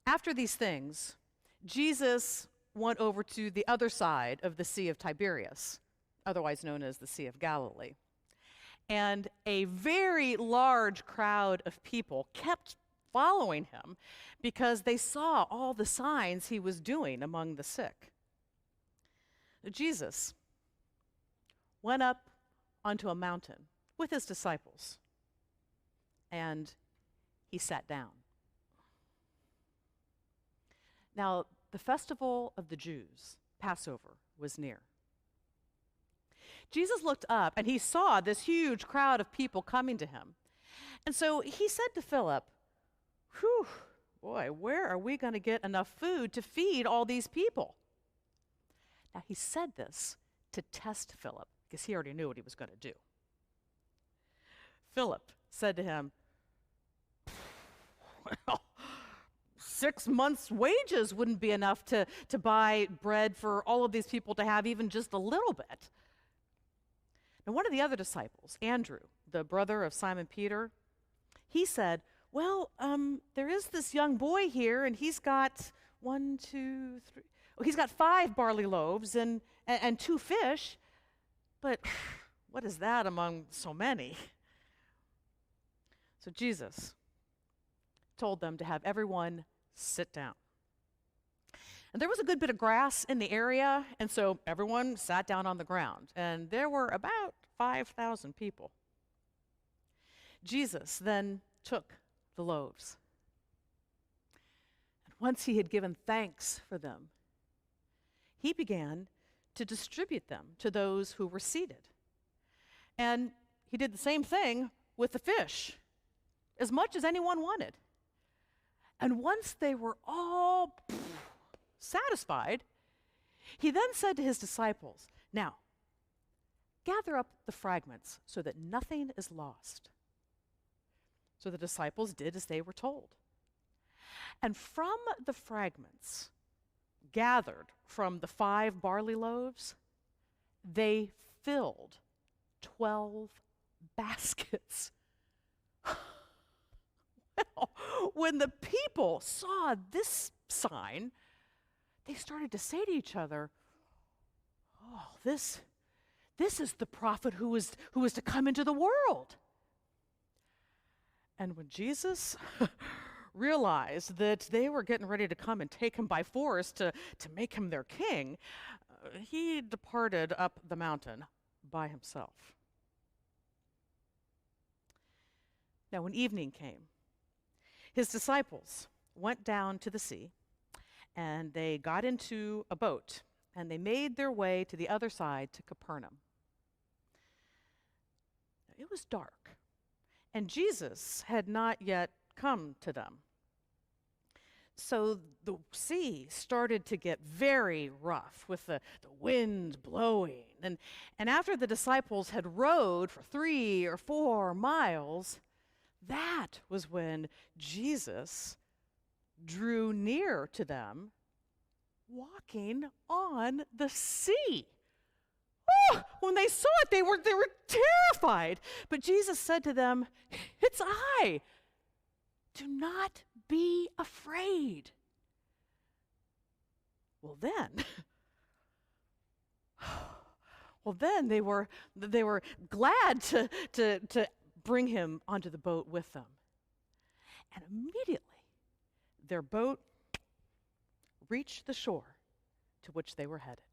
After these things, Jesus went over to the other side of the Sea of Tiberias, otherwise known as the Sea of Galilee. And a very large crowd of people kept following him because they saw all the signs he was doing among the sick. Jesus went up onto a mountain with his disciples, and he sat down. Now, the festival of the Jews, Passover, was near. Jesus looked up and he saw this huge crowd of people coming to him. And so he said to Philip, "Whew, boy, where are we going to get enough food to feed all these people?" Now, he said this to test Philip because he already knew what he was going to do. Philip said to him, "Well, 6 months' wages wouldn't be enough to buy bread for all of these people to have even just a little bit." Now, one of the other disciples, Andrew, the brother of Simon Peter, he said, "Well, there is this young boy here, and he's got 5 barley loaves and 2 fish, but what is that among so many?" So Jesus told them to have everyone sit down. And there was a good bit of grass in the area, and so everyone sat down on the ground, and there were about 5,000 people. Jesus then took the loaves, and once he had given thanks for them, he began to distribute them to those who were seated. And he did the same thing with the fish, as much as anyone wanted. And once they were all satisfied, he then said to his disciples, "Now, gather up the fragments so that nothing is lost." So the disciples did as they were told. And from the fragments gathered from the 5 barley loaves, they filled 12 baskets. Well, when the people saw this sign, they started to say to each other, "Oh, this is the prophet who is to come into the world." And when Jesus realized that they were getting ready to come and take him by force to make him their king, he departed up the mountain by himself. Now, when evening came, his disciples went down to the sea, and they got into a boat, and they made their way to the other side to Capernaum. It was dark, and Jesus had not yet come to them. So the sea started to get very rough with the wind blowing. And after the disciples had rowed for 3 or 4 miles, that was when Jesus drew near to them, walking on the sea. Oh, when they saw it, they were terrified. But Jesus said to them, "It's I. Do not be afraid." Well then they were glad to bring him onto the boat with them. And immediately their boat reached the shore to which they were headed.